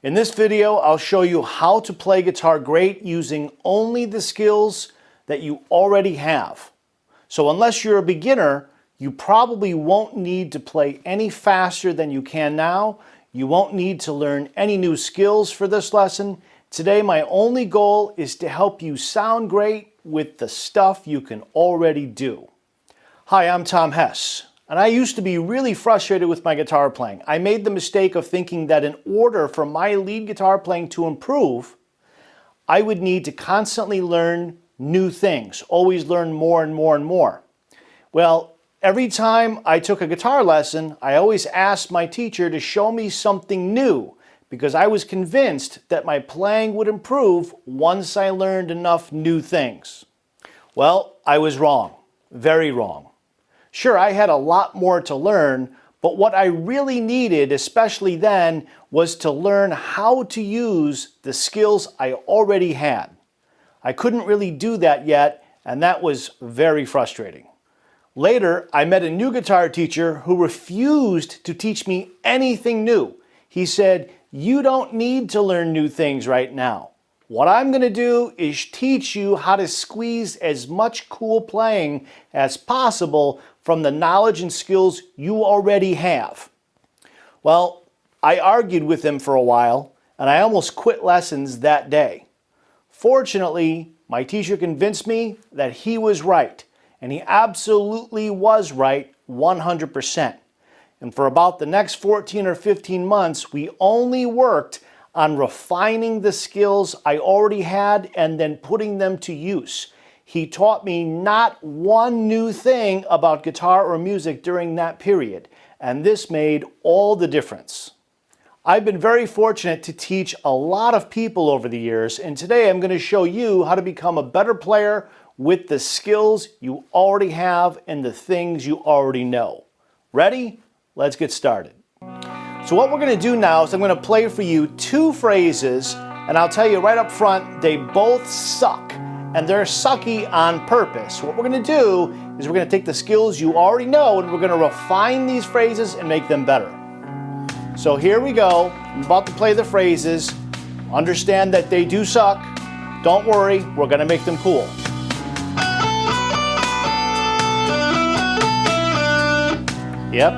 In this video, I'll show you how to play guitar great using only the skills that you already have. So unless you're a beginner, you probably won't need to play any faster than you can now. You won't need to learn any new skills for this lesson. Today, my only goal is to help you sound great with the stuff you can already do. Hi, I'm Tom Hess. And I used to be really frustrated with my guitar playing. I made the mistake of thinking that in order for my lead guitar playing to improve, I would need to constantly learn new things, always learn more and more and more. Well, every time I took a guitar lesson, I always asked my teacher to show me something new because I was convinced that my playing would improve once I learned enough new things. Well, I was wrong, very wrong. Sure, I had a lot more to learn, but what I really needed, especially then, was to learn how to use the skills I already had. I couldn't really do that yet, and that was very frustrating. Later, I met a new guitar teacher who refused to teach me anything new. He said, "You don't need to learn new things right now. What I'm going to do is teach you how to squeeze as much cool playing as possible from the knowledge and skills you already have." Well, I argued with him for a while, and I almost quit lessons that day. Fortunately, my teacher convinced me that he was right, and he absolutely was right 100%. And for about the next 14 or 15 months, we only worked on refining the skills I already had and then putting them to use. He taught me not one new thing about guitar or music during that period, and this made all the difference. I've been very fortunate to teach a lot of people over the years, and today I'm going to show you how to become a better player with the skills you already have and the things you already know. Ready? Let's get started. So what we're going to do now is I'm going to play for you two phrases, and I'll tell you right up front, they both suck. And they're sucky on purpose. What we're going to do is we're going to take the skills you already know and we're going to refine these phrases and make them better. So here we go. I'm about to play the phrases. Understand that they do suck. Don't worry, we're going to make them cool. Yep,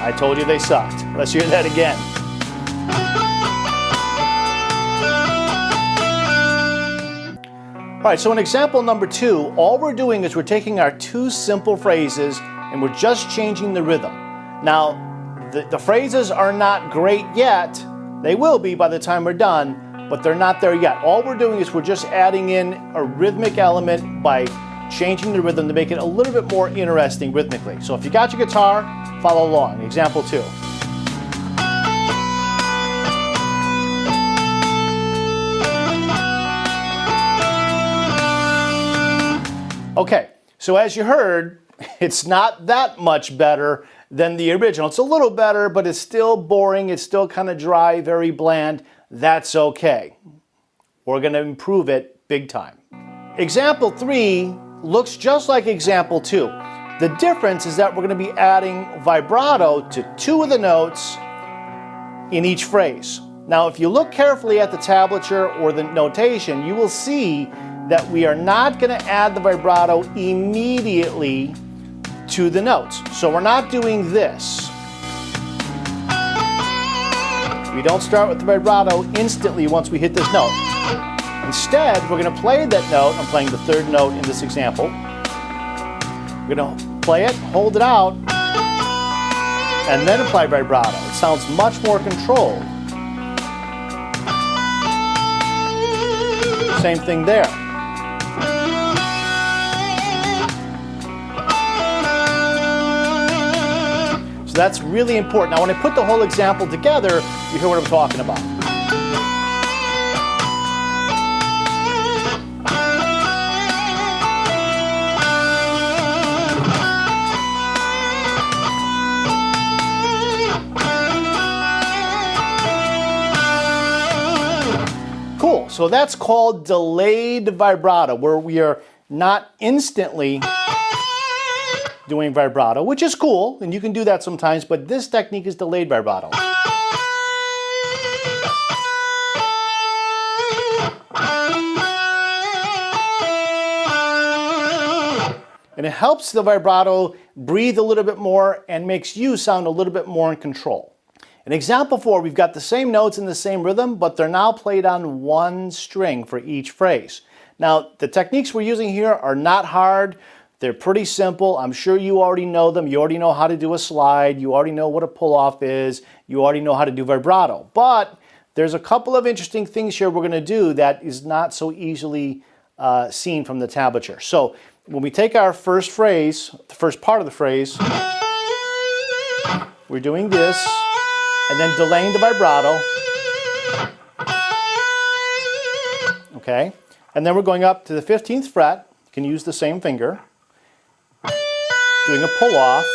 I told you they sucked. Let's hear that again. All right, so in example number 2, all we're doing is we're taking our two simple phrases and we're just changing the rhythm. Now, the phrases are not great yet. They will be by the time we're done, but they're not there yet. All we're doing is we're just adding in a rhythmic element by changing the rhythm to make it a little bit more interesting rhythmically. So if you got your guitar, follow along. Example 2. Okay, so as you heard, it's not that much better than the original. It's a little better, but it's still boring. It's still kind of dry, very bland. That's okay. We're going to improve it big time. Example 3 looks just like example 2. The difference is that we're going to be adding vibrato to 2 of the notes in each phrase. Now, if you look carefully at the tablature or the notation, you will see that we are not going to add the vibrato immediately to the notes. So we're not doing this. We don't start with the vibrato instantly once we hit this note. Instead, we're going to play that note. I'm playing the 3rd note in this example. We're going to play it, hold it out, and then apply vibrato. It sounds much more controlled. Same thing there. That's really important. Now, when I put the whole example together, you hear what I'm talking about. Cool. So that's called delayed vibrato, where we are not instantly doing vibrato, which is cool, and you can do that sometimes, but this technique is delayed vibrato. And it helps the vibrato breathe a little bit more and makes you sound a little bit more in control. In example 4, we've got the same notes in the same rhythm, but they're now played on one string for each phrase. Now, the techniques we're using here are not hard. They're pretty simple. I'm sure you already know them. You already know how to do a slide. You already know what a pull-off is. You already know how to do vibrato. But there's a couple of interesting things here we're going to do that is not so easily seen from the tablature. So when we take our first phrase, the first part of the phrase, we're doing this, and then delaying the vibrato. Okay? And then we're going up to the 15th fret. You can use the same finger. Doing a pull-off.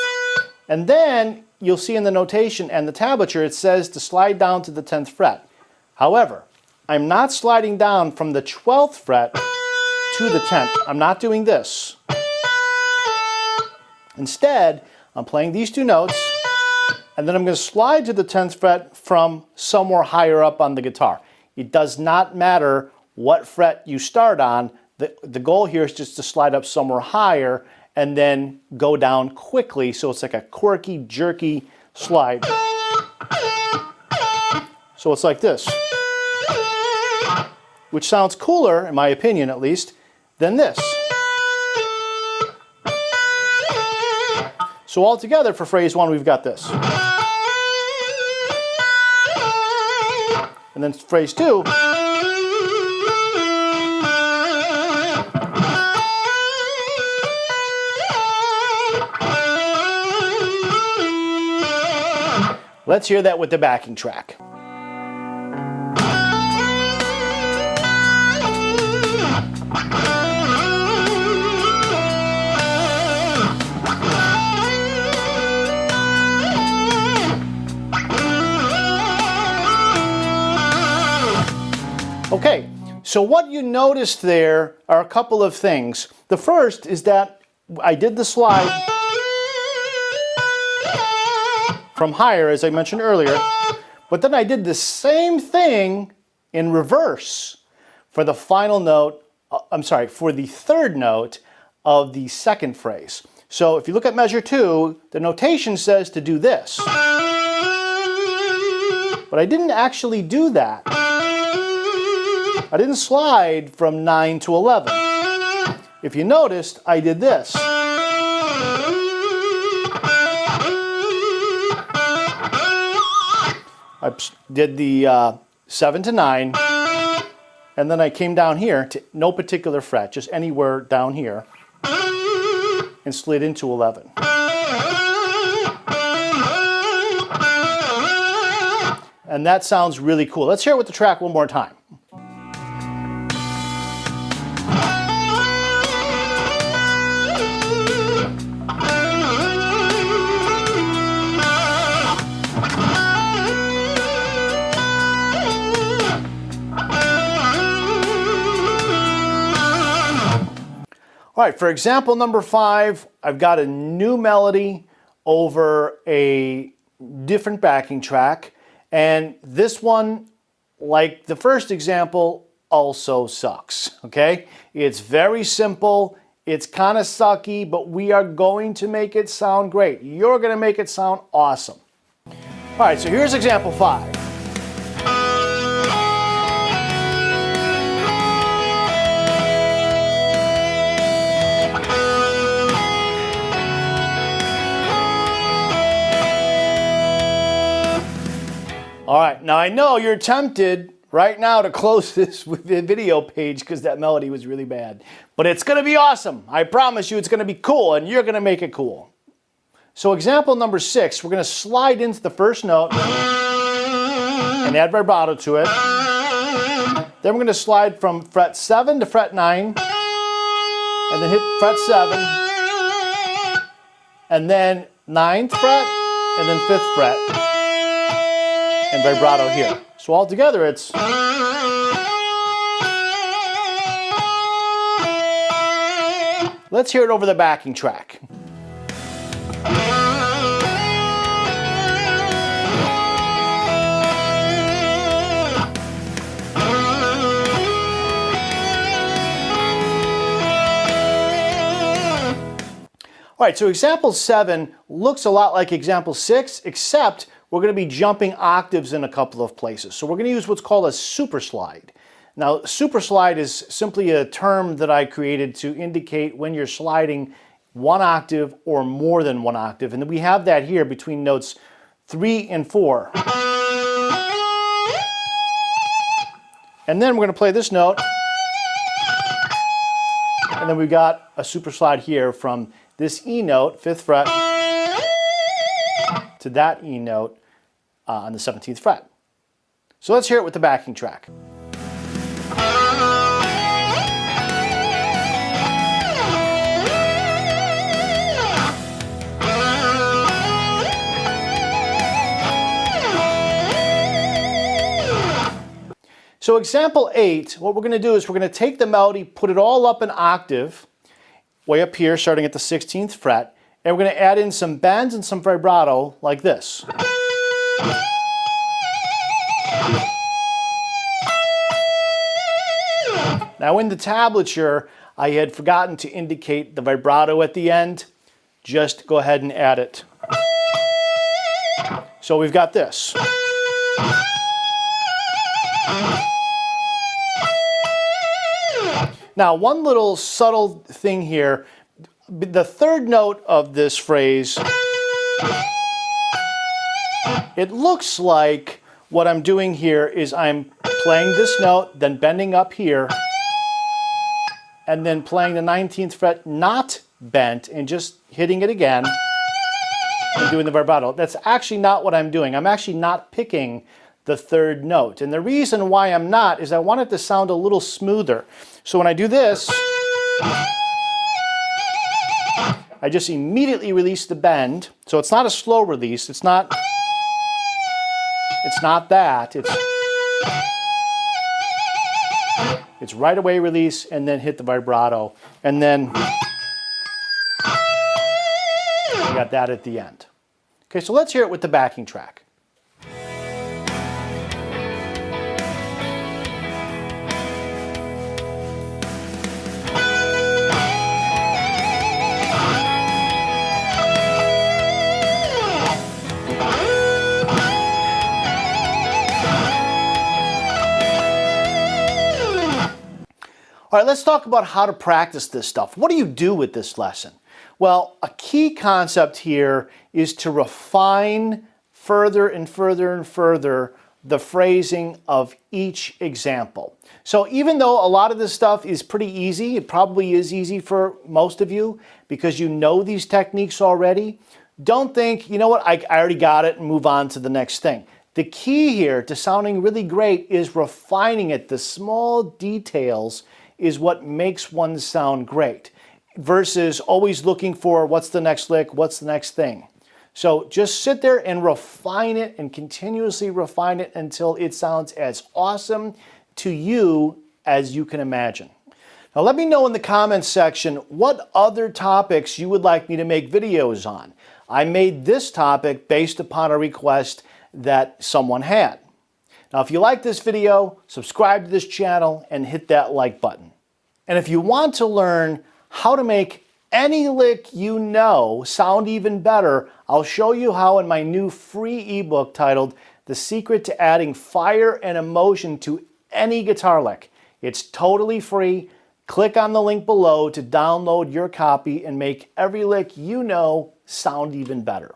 And then you'll see in the notation and the tablature it says to slide down to the 10th fret. However, I'm not sliding down from the 12th fret to the 10th. I'm not doing this. Instead, I'm playing these two notes, and then I'm going to slide to the 10th fret from somewhere higher up on the guitar. It does not matter what fret you start on. The goal here is just to slide up somewhere higher and then go down quickly, so it's like a quirky, jerky slide. So it's like this, which sounds cooler, in my opinion at least, than this. So all together for phrase 1, we've got this. And then phrase 2. Let's hear that with the backing track. Okay, so what you noticed there are a couple of things. The first is that I did the slide from higher, as I mentioned earlier, but then I did the same thing in reverse for the final note, for the third note of the second phrase. So if you look at measure 2, the notation says to do this. But I didn't actually do that. I didn't slide from 9 to 11. If you noticed, I did this. I did the 7 to 9, and then I came down here to no particular fret, just anywhere down here, and slid into 11. And that sounds really cool. Let's hear it with the track one more time. All right, for example number 5, I've got a new melody over a different backing track, and this one, like the first example, also sucks, okay? It's very simple, it's kind of sucky, but we are going to make it sound great. You're going to make it sound awesome. All right, so here's example 5. All right, now I know you're tempted right now to close this with the video page because that melody was really bad. But it's going to be awesome. I promise you it's going to be cool, and you're going to make it cool. So example number 6, we're going to slide into the first note and add vibrato to it. Then we're going to slide from fret 7 to fret 9, and then hit fret 7, and then 9th fret, and then 5th fret. And vibrato here. So all together it's... Let's hear it over the backing track. All right, so example 7 looks a lot like example 6, except we're going to be jumping octaves in a couple of places. So we're going to use what's called a super slide. Now, super slide is simply a term that I created to indicate when you're sliding one octave or more than one octave. And we have that here between notes 3 and 4. And then we're going to play this note. And then we've got a super slide here from this E note, 5th fret, to that E note on the 17th fret. So let's hear it with the backing track. So example 8, what we're going to do is we're going to take the melody, put it all up an octave, way up here, starting at the 16th fret, and we're going to add in some bends and some vibrato like this. Now in the tablature, I had forgotten to indicate the vibrato at the end. Just go ahead and add it. So we've got this. Now, one little subtle thing here, the third note of this phrase, it looks like what I'm doing here is I'm playing this note, then bending up here, and then playing the 19th fret not bent and just hitting it again and doing the vibrato. That's actually not what I'm doing. I'm actually not picking the third note. And the reason why I'm not is I want it to sound a little smoother. So when I do this, I just immediately release the bend. So it's not a slow release. It's not that. It's right away release and then hit the vibrato. And then I got that at the end. Okay, so let's hear it with the backing track. All right, let's talk about how to practice this stuff. What do you do with this lesson? Well, a key concept here is to refine further and further and further the phrasing of each example. So even though a lot of this stuff is pretty easy, it probably is easy for most of you because you know these techniques already, don't think, you know what, I already got it and move on to the next thing. The key here to sounding really great is refining it. The small details is what makes one sound great versus always looking for what's the next lick, what's the next thing. So just sit there and refine it and continuously refine it until it sounds as awesome to you as you can imagine. Now let me know in the comments section what other topics you would like me to make videos on. I made this topic based upon a request that someone had. Now, if you like this video, subscribe to this channel and hit that like button. And if you want to learn how to make any lick you know sound even better, I'll show you how in my new free ebook titled The Secret to Adding Fire and Emotion to Any Guitar Lick. It's totally free. Click on the link below to download your copy and make every lick you know sound even better.